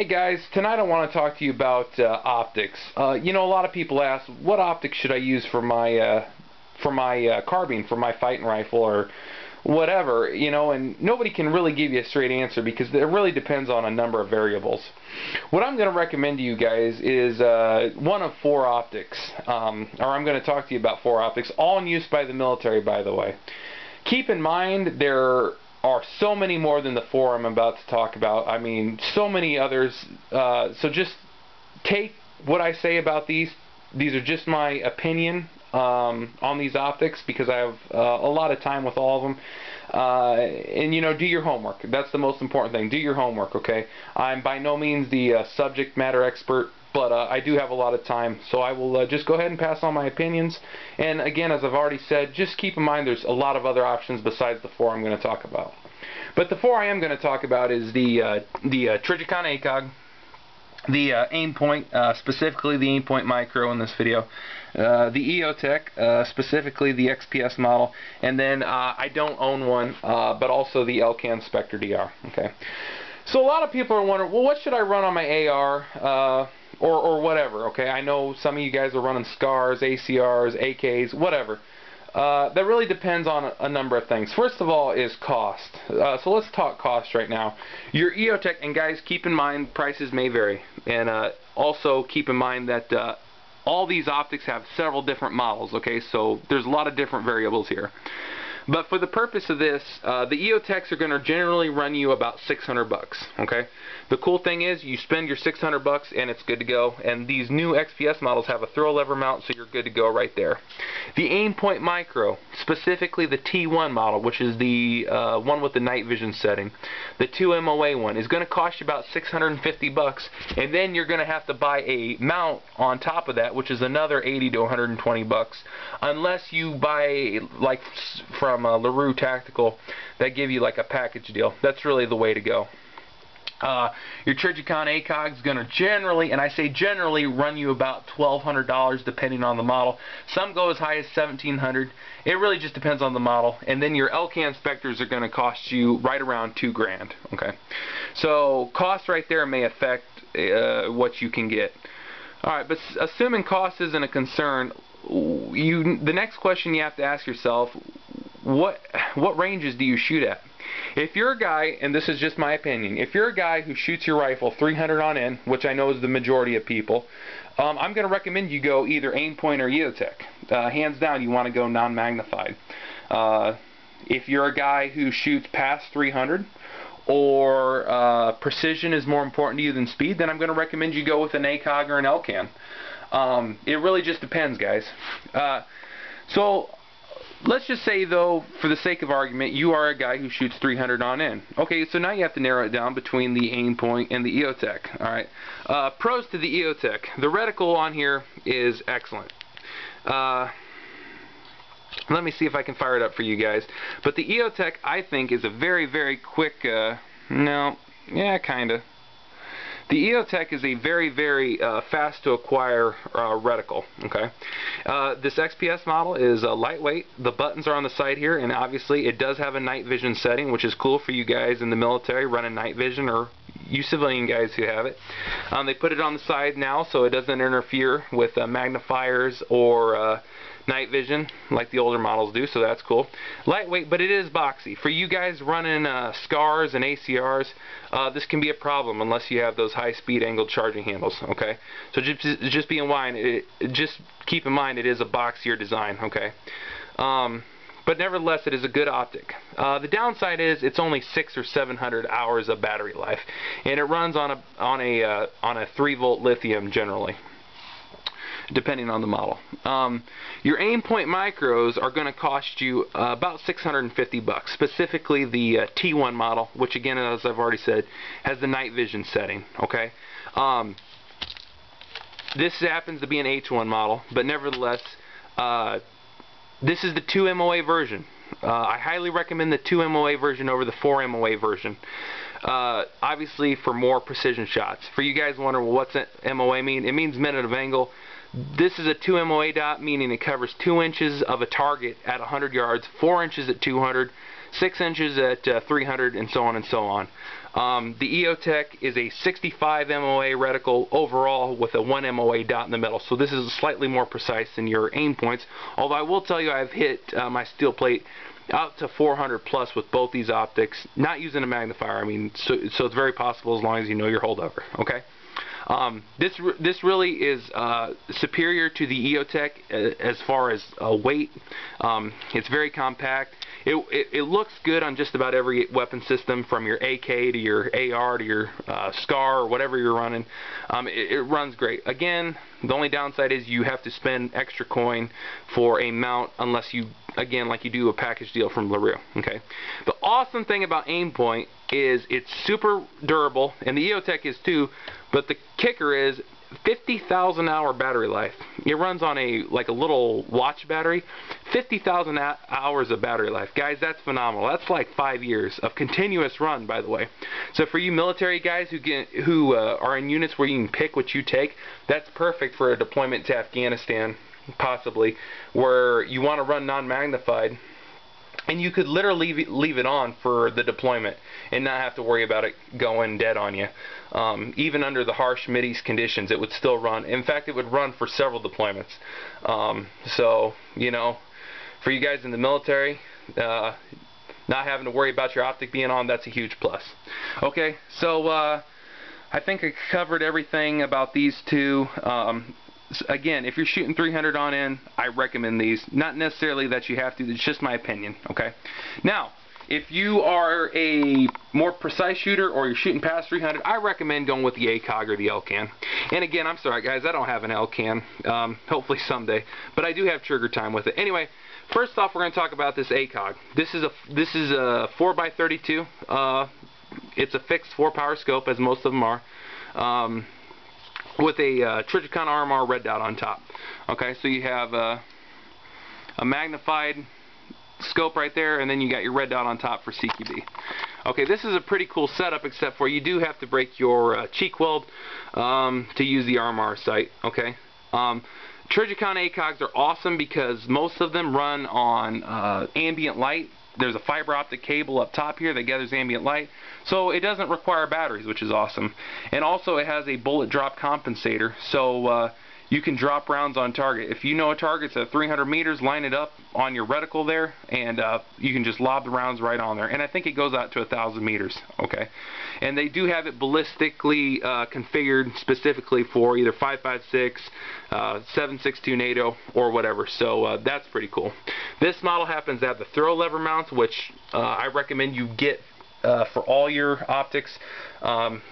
Hey guys, tonight I want to talk to you about optics. You know, a lot of people ask, what optics should I use for my carbine, for my fighting rifle, or whatever, you know, and nobody can really give you a straight answer because it really depends on a number of variables. What I'm going to recommend to you guys is one of 4 optics, or I'm going to talk to you about 4 optics, all in use by the military, by the way. Keep in mind there are so many more than the 4 I'm about to talk about. I mean, so many others. So just take what I say about these. These are just my opinion on these optics because I have a lot of time with all of them. And you know, do your homework. That's the most important thing. Do your homework, okay? I'm by no means the subject matter expert, but I do have a lot of time, so I will just go ahead and pass on my opinions. And again, as I've already said, just keep in mind there's a lot of other options besides the 4 I'm going to talk about. But the 4 I am going to talk about is the Trijicon ACOG, the Aimpoint, specifically the Aimpoint Micro in this video, the EoTech, specifically the XPS model, and then I don't own one, but also the ELCAN SpectreDR. Okay. So a lot of people are wondering, well, what should I run on my AR? Or whatever, okay? I know some of you guys are running SCARs, ACRs, AKs, whatever. That really depends on a number of things. First of all is cost. So let's talk cost right now. Your EoTech, and guys, keep in mind prices may vary. And also keep in mind that all these optics have several different models, okay? So there's a lot of different variables here. But for the purpose of this, the EoTechs are going to generally run you about $600, okay? The cool thing is you spend your $600 and it's good to go. And these new XPS models have a throw lever mount, so you're good to go right there. The Aimpoint Micro, specifically the T1 model, which is the one with the night vision setting, the 2 MOA one, is going to cost you about $650, and then you're going to have to buy a mount on top of that, which is another $80 to $120, unless you buy like from LaRue Tactical that give you like a package deal. That's really the way to go. Your Trijicon ACOG is going to generally, and I say generally, run you about $1,200 depending on the model. Some go as high as $1,700. It really just depends on the model. And then your ELCAN Spectres are going to cost you right around $2 grand. Okay, so cost right there may affect what you can get. All right, but assuming cost isn't a concern, the next question you have to ask yourself: what ranges do you shoot at? If you're a guy, and this is just my opinion, if you're a guy who shoots your rifle 300 on in, which I know is the majority of people, I'm going to recommend you go either Aimpoint or EoTech. Hands down, you want to go non-magnified. If you're a guy who shoots past 300, or precision is more important to you than speed, then I'm going to recommend you go with an ACOG or an ELCAN. It really just depends, guys. So let's just say, though, for the sake of argument, you are a guy who shoots 300 on in. Okay, so now you have to narrow it down between the Aimpoint and the EoTech. All right. Pros to the EoTech. The reticle on here is excellent. Let me see if I can fire it up for you guys. But the EoTech, I think, is a very, very quick, no, yeah, kinda. The EoTech is a very, very fast to acquire reticle. Okay, this XPS model is lightweight. The buttons are on the side here, and obviously it does have a night vision setting, which is cool for you guys in the military running night vision, or you civilian guys who have it. They put it on the side now so it doesn't interfere with magnifiers or night vision like the older models do, so that's cool. Lightweight, but it is boxy. For you guys running SCARs and ACRs, this can be a problem unless you have those high-speed angled charging handles. Okay, so just keep in mind it is a boxier design. Okay, but nevertheless, it is a good optic. The downside is it's only 600 or 700 hours of battery life, and it runs on a 3-volt lithium generally, depending on the model. Your Aimpoint Micros are going to cost you about $650, specifically the T1 model, which again, as I've already said, has the night vision setting. Okay, this happens to be an H1 model, but nevertheless, this is the 2 MOA version. I highly recommend the 2 MOA version over the 4 MOA version. Obviously, for more precision shots. For you guys wondering, well, what's MOA mean? It means minute of angle. This is a 2 MOA dot, meaning it covers 2 inches of a target at 100 yards, 4 inches at 200, 6 inches at 300, and so on and so on. The EoTech is a 65 MOA reticle overall with a 1 MOA dot in the middle. So this is slightly more precise than your Aimpoints. Although I will tell you I've hit my steel plate out to 400 plus with both these optics, not using a magnifier. I mean, so it's very possible as long as you know your holdover. Okay. This really is superior to the EoTech as far as weight. It's very compact. It looks good on just about every weapon system, from your AK to your AR to your SCAR or whatever you're running. It runs great. Again, the only downside is you have to spend extra coin for a mount unless you, again, like you do a package deal from LaRue. Okay. The awesome thing about Aimpoint is it's super durable, and the EoTech is too, but the kicker is 50,000 hour battery life. It runs on a little watch battery. 50,000 hours of battery life. Guys, that's phenomenal. That's like 5 years of continuous run, by the way. So for you military guys who are in units where you can pick what you take, that's perfect for a deployment to Afghanistan, possibly, where you want to run non-magnified. And you could literally leave it on for the deployment and not have to worry about it going dead on you. Even under the harsh Mideast conditions, it would still run. In fact, it would run for several deployments. So, you know, for you guys in the military, not having to worry about your optic being on, that's a huge plus. Okay, so I think I covered everything about these two. Again, if you're shooting 300 on in, I recommend these. Not necessarily that you have to, it's just my opinion, okay? Now, if you are a more precise shooter or you're shooting past 300, I recommend going with the ACOG or the ELCAN. And again, I'm sorry guys, I don't have an ELCAN, hopefully someday, but I do have trigger time with it. Anyway, first off, we're going to talk about this ACOG. This is a 4x32. It's a fixed 4-power scope, as most of them are. With a Trijicon RMR red dot on top. Okay, so you have a magnified scope right there, and then you got your red dot on top for CQB. Okay, this is a pretty cool setup, except for you do have to break your cheek weld to use the RMR sight. Okay, Trijicon ACOGs are awesome because most of them run on ambient light. There's a fiber optic cable up top here that gathers ambient light, so it doesn't require batteries, which is awesome. And also it has a bullet drop compensator, so you can drop rounds on target. If you know a target's at 300 meters, line it up on your reticle there, and you can just lob the rounds right on there. And I think it goes out to 1,000 meters. Okay, and they do have it ballistically configured specifically for either 5.56, 7.62 NATO, or whatever. So that's pretty cool. This model happens to have the throw lever mounts, which I recommend you get for all your optics.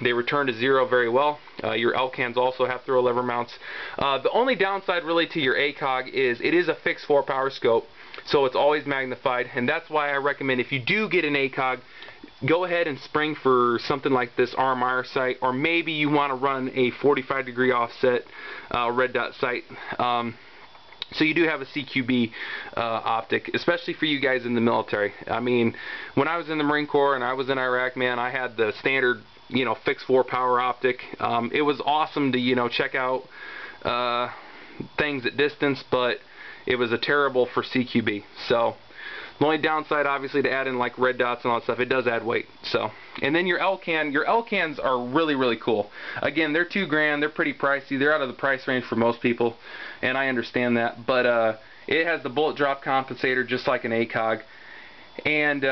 They return to zero very well. Your ELCANs also have throw lever mounts. The only downside really to your ACOG is it is a fixed 4-power scope, so it's always magnified, and that's why I recommend, if you do get an ACOG, go ahead and spring for something like this RMR sight, or maybe you want to run a 45-degree offset red dot sight. So you do have a CQB optic, especially for you guys in the military. I mean, when I was in the Marine Corps and I was in Iraq, man, I had the standard, you know, fixed 4-power optic. It was awesome to, you know, check out things at distance, but it was a terrible for CQB. So the only downside, obviously, to add in like red dots and all that stuff, it does add weight. So, and then your ELCANs are really, really cool. Again, they're $2,000. They're pretty pricey. They're out of the price range for most people, and I understand that. But it has the bullet drop compensator just like an ACOG, and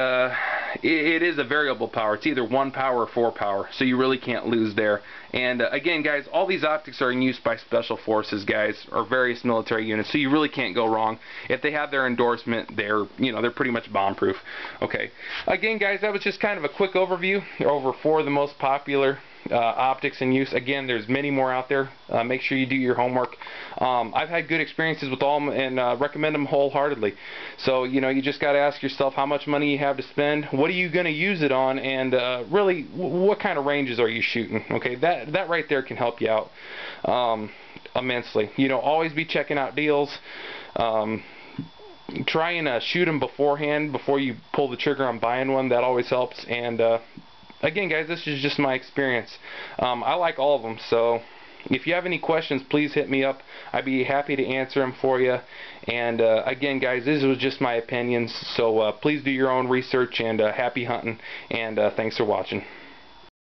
it is a variable power. It's either 1 power or 4 power, so you really can't lose there. And again, guys, all these optics are in use by special forces guys or various military units, so you really can't go wrong. If they have their endorsement, they're pretty much bomb-proof. Okay, again, guys, that was just kind of a quick overview over 4 of the most popular optics in use. Again, there's many more out there. Make sure you do your homework. I've had good experiences with all of them and recommend them wholeheartedly. So, you know, you just got to ask yourself how much money you have to spend, what are you going to use it on, and really, what kind of ranges are you shooting? Okay, that right there can help you out immensely. You know, always be checking out deals. Try and shoot them beforehand before you pull the trigger on buying one. That always helps. And again, guys, this is just my experience. I like all of them, so if you have any questions, please hit me up. I'd be happy to answer them for you. And again, guys, this was just my opinions, so please do your own research, and happy hunting, and thanks for watching.